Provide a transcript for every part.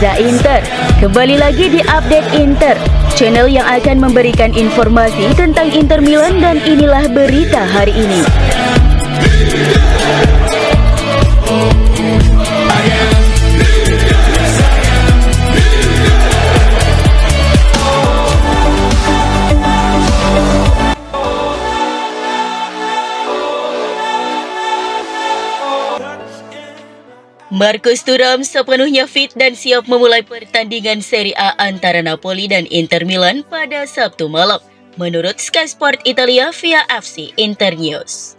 Reza Inter. Kembali lagi di Update Inter, channel yang akan memberikan informasi tentang Inter Milan, dan inilah berita hari ini. Marcus Thuram sepenuhnya fit dan siap memulai pertandingan Serie A antara Napoli dan Inter Milan pada Sabtu malam, menurut Sky Sport Italia via FC Internews.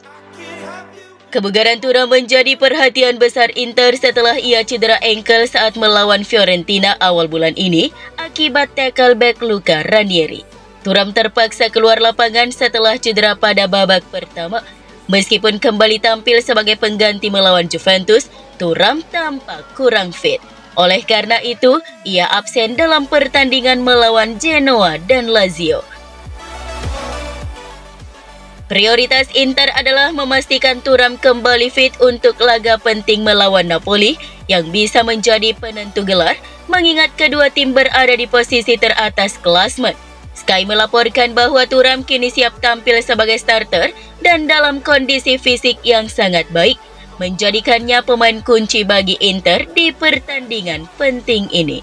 Kebugaran Thuram menjadi perhatian besar Inter setelah ia cedera ankle saat melawan Fiorentina awal bulan ini akibat tackle back Luca Ranieri. Thuram terpaksa keluar lapangan setelah cedera pada babak pertama. Meskipun kembali tampil sebagai pengganti melawan Juventus, Thuram tampak kurang fit. Oleh karena itu, ia absen dalam pertandingan melawan Genoa dan Lazio. Prioritas Inter adalah memastikan Thuram kembali fit untuk laga penting melawan Napoli yang bisa menjadi penentu gelar, mengingat kedua tim berada di posisi teratas klasemen. Sky melaporkan bahwa Thuram kini siap tampil sebagai starter dan dalam kondisi fisik yang sangat baik, menjadikannya pemain kunci bagi Inter di pertandingan penting ini.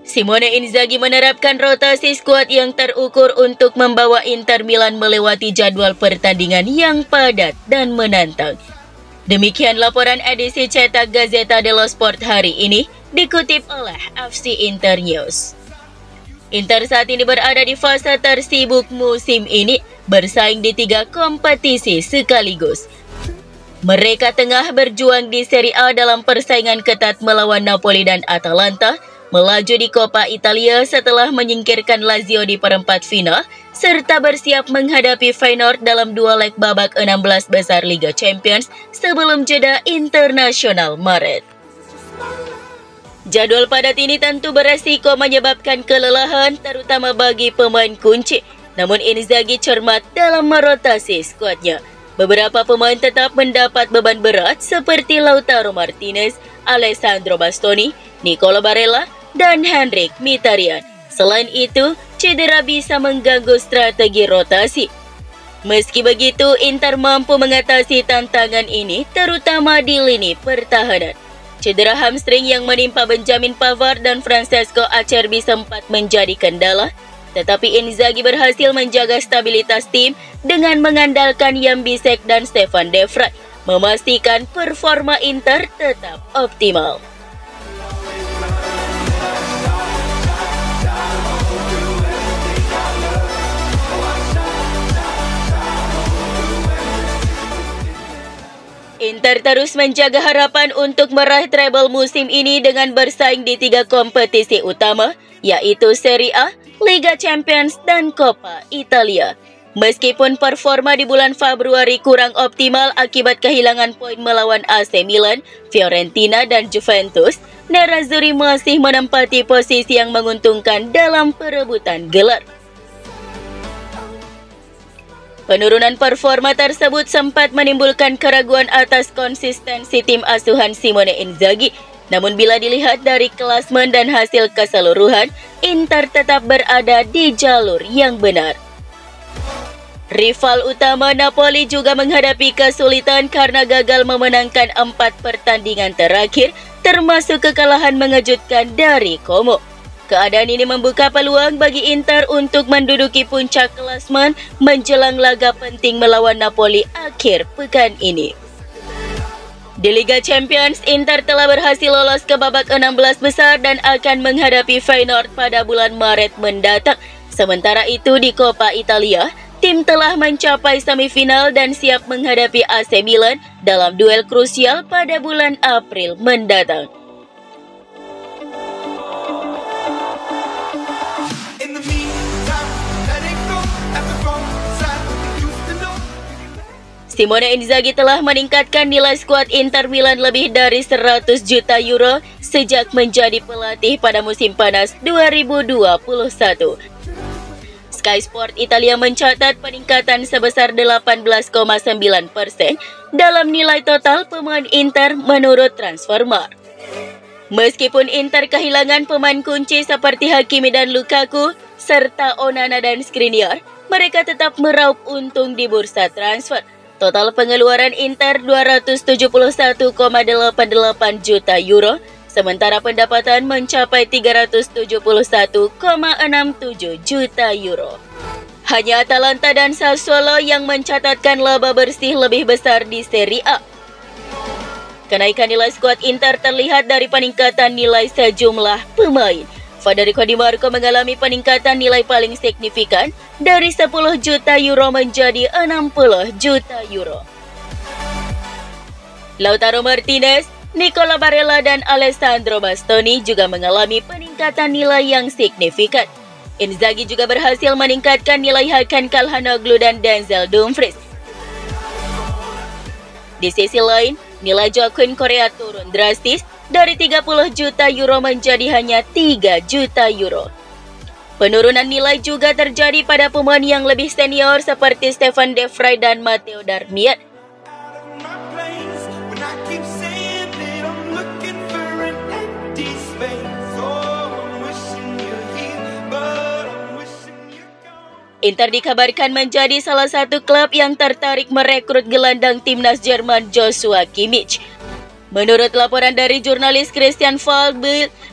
Simone Inzaghi menerapkan rotasi skuad yang terukur untuk membawa Inter Milan melewati jadwal pertandingan yang padat dan menantang. Demikian laporan edisi cetak Gazzetta dello Sport hari ini, dikutip oleh FC Internews. Inter saat ini berada di fase tersibuk musim ini, bersaing di 3 kompetisi sekaligus. Mereka tengah berjuang di Serie A dalam persaingan ketat melawan Napoli dan Atalanta, melaju di Coppa Italia setelah menyingkirkan Lazio di perempat final, serta bersiap menghadapi Feyenoord dalam 2 leg babak 16 besar Liga Champions sebelum jeda internasional Maret. Jadwal padat ini tentu beresiko menyebabkan kelelahan, terutama bagi pemain kunci. Namun Inzaghi cermat dalam merotasi skuadnya. Beberapa pemain tetap mendapat beban berat seperti Lautaro Martinez, Alessandro Bastoni, Nicolo Barella, dan Henrik Mkhitaryan. Selain itu, cedera bisa mengganggu strategi rotasi. Meski begitu, Inter mampu mengatasi tantangan ini, terutama di lini pertahanan. Cedera hamstring yang menimpa Benjamin Pavard dan Francesco Acerbi sempat menjadi kendala, tetapi Inzaghi berhasil menjaga stabilitas tim dengan mengandalkan Jan Bisek dan Stefan de Vrij, memastikan performa Inter tetap optimal. Inter terus menjaga harapan untuk meraih treble musim ini dengan bersaing di 3 kompetisi utama, yaitu Serie A, Liga Champions, dan Coppa Italia. Meskipun performa di bulan Februari kurang optimal akibat kehilangan poin melawan AC Milan, Fiorentina, dan Juventus, Nerazzurri masih menempati posisi yang menguntungkan dalam perebutan gelar. Penurunan performa tersebut sempat menimbulkan keraguan atas konsistensi tim asuhan Simone Inzaghi. Namun bila dilihat dari klasemen dan hasil keseluruhan, Inter tetap berada di jalur yang benar. Rival utama Napoli juga menghadapi kesulitan karena gagal memenangkan 4 pertandingan terakhir, termasuk kekalahan mengejutkan dari Como. Keadaan ini membuka peluang bagi Inter untuk menduduki puncak klasemen menjelang laga penting melawan Napoli akhir pekan ini. Di Liga Champions, Inter telah berhasil lolos ke babak 16 besar dan akan menghadapi Feyenoord pada bulan Maret mendatang. Sementara itu di Coppa Italia, tim telah mencapai semifinal dan siap menghadapi AC Milan dalam duel krusial pada bulan April mendatang. Simone Inzaghi telah meningkatkan nilai skuad Inter Milan lebih dari 100 juta euro sejak menjadi pelatih pada musim panas 2021. Sky Sport Italia mencatat peningkatan sebesar 18,9% dalam nilai total pemain Inter menurut Transfermarkt. Meskipun Inter kehilangan pemain kunci seperti Hakimi dan Lukaku, serta Onana dan Skriniar, mereka tetap meraup untung di bursa transfer. Total pengeluaran Inter 271,88 juta euro, sementara pendapatan mencapai 371,67 juta euro. Hanya Atalanta dan Sassuolo yang mencatatkan laba bersih lebih besar di Serie A. Kenaikan nilai skuad Inter terlihat dari peningkatan nilai sejumlah pemain. Federico Di Marco mengalami peningkatan nilai paling signifikan dari 10 juta euro menjadi 60 juta euro. Lautaro Martinez, Nicola Barella, dan Alessandro Bastoni juga mengalami peningkatan nilai yang signifikan. Inzaghi juga berhasil meningkatkan nilai Hakan Calhanoglu dan Denzel Dumfries. Di sisi lain, nilai Joaquin Correa turun drastis dari 30 juta euro menjadi hanya 3 juta euro. Penurunan nilai juga terjadi pada pemain yang lebih senior seperti Stefan De Vrij dan Matteo Darmian. Inter dikabarkan menjadi salah satu klub yang tertarik merekrut gelandang timnas Jerman Joshua Kimmich. Menurut laporan dari jurnalis Christian Falk,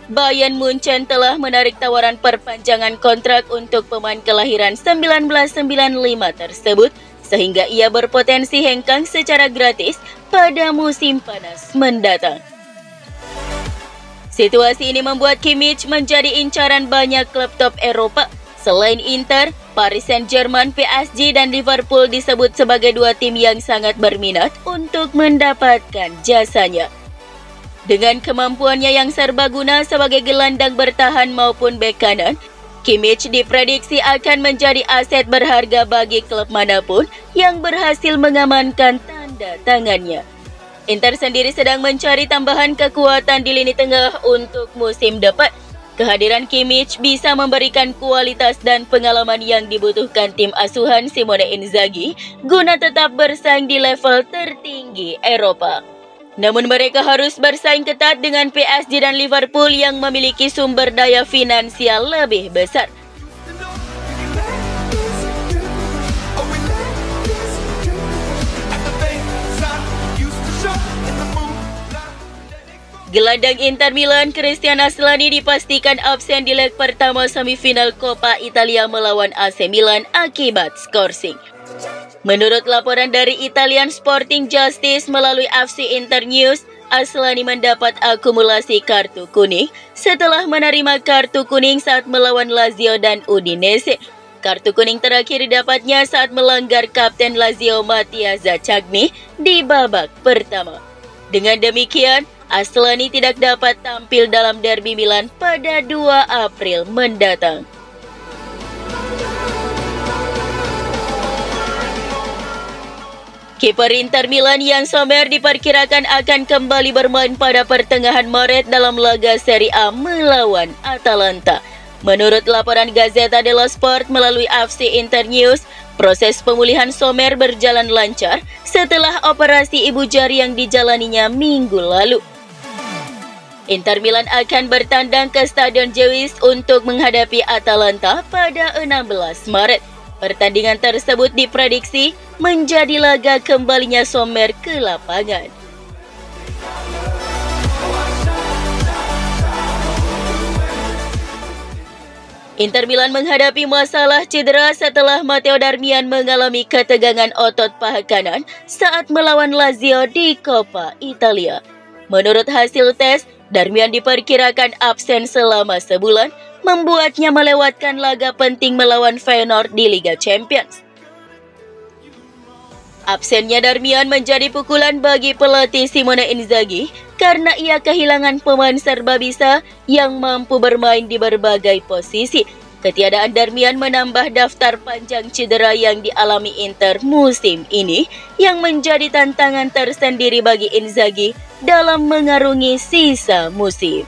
Bayern Munchen telah menarik tawaran perpanjangan kontrak untuk pemain kelahiran 1995 tersebut, sehingga ia berpotensi hengkang secara gratis pada musim panas mendatang. Situasi ini membuat Kimmich menjadi incaran banyak klub top Eropa. Selain Inter, Paris Saint-Germain, PSG, dan Liverpool disebut sebagai dua tim yang sangat berminat untuk mendapatkan jasanya. Dengan kemampuannya yang serbaguna sebagai gelandang bertahan maupun bek kanan, Kimmich diprediksi akan menjadi aset berharga bagi klub manapun yang berhasil mengamankan tanda tangannya. Inter sendiri sedang mencari tambahan kekuatan di lini tengah untuk musim depan. Kehadiran Kimmich bisa memberikan kualitas dan pengalaman yang dibutuhkan tim asuhan Simone Inzaghi guna tetap bersaing di level tertinggi Eropa. Namun mereka harus bersaing ketat dengan PSG dan Liverpool yang memiliki sumber daya finansial lebih besar. Gelandang Inter Milan Christian Aslani dipastikan absen di leg pertama semifinal Coppa Italia melawan AC Milan akibat skorsing. Menurut laporan dari Italian Sporting Justice melalui FC Internews, Aslani mendapat akumulasi kartu kuning setelah menerima kartu kuning saat melawan Lazio dan Udinese. Kartu kuning terakhir didapatnya saat melanggar kapten Lazio Mattia Zaccagni di babak pertama. Dengan demikian, Aslani tidak dapat tampil dalam derby Milan pada 2 April mendatang. Kiper Inter Milan Yann Sommer diperkirakan akan kembali bermain pada pertengahan Maret dalam laga Serie A melawan Atalanta. Menurut laporan Gazzetta dello Sport melalui FC Internews, proses pemulihan Sommer berjalan lancar setelah operasi ibu jari yang dijalaninya minggu lalu. Inter Milan akan bertandang ke Stadion Gewiss untuk menghadapi Atalanta pada 16 Maret. Pertandingan tersebut diprediksi menjadi laga kembalinya Sommer ke lapangan. Inter Milan menghadapi masalah cedera setelah Matteo Darmian mengalami ketegangan otot paha kanan saat melawan Lazio di Coppa Italia. Menurut hasil tes, Darmian diperkirakan absen selama sebulan, membuatnya melewatkan laga penting melawan Feyenoord di Liga Champions. Absennya Darmian menjadi pukulan bagi pelatih Simone Inzaghi karena ia kehilangan pemain serbabisa yang mampu bermain di berbagai posisi. Ketiadaan Darmian menambah daftar panjang cedera yang dialami Inter musim ini yang menjadi tantangan tersendiri bagi Inzaghi dalam mengarungi sisa musim.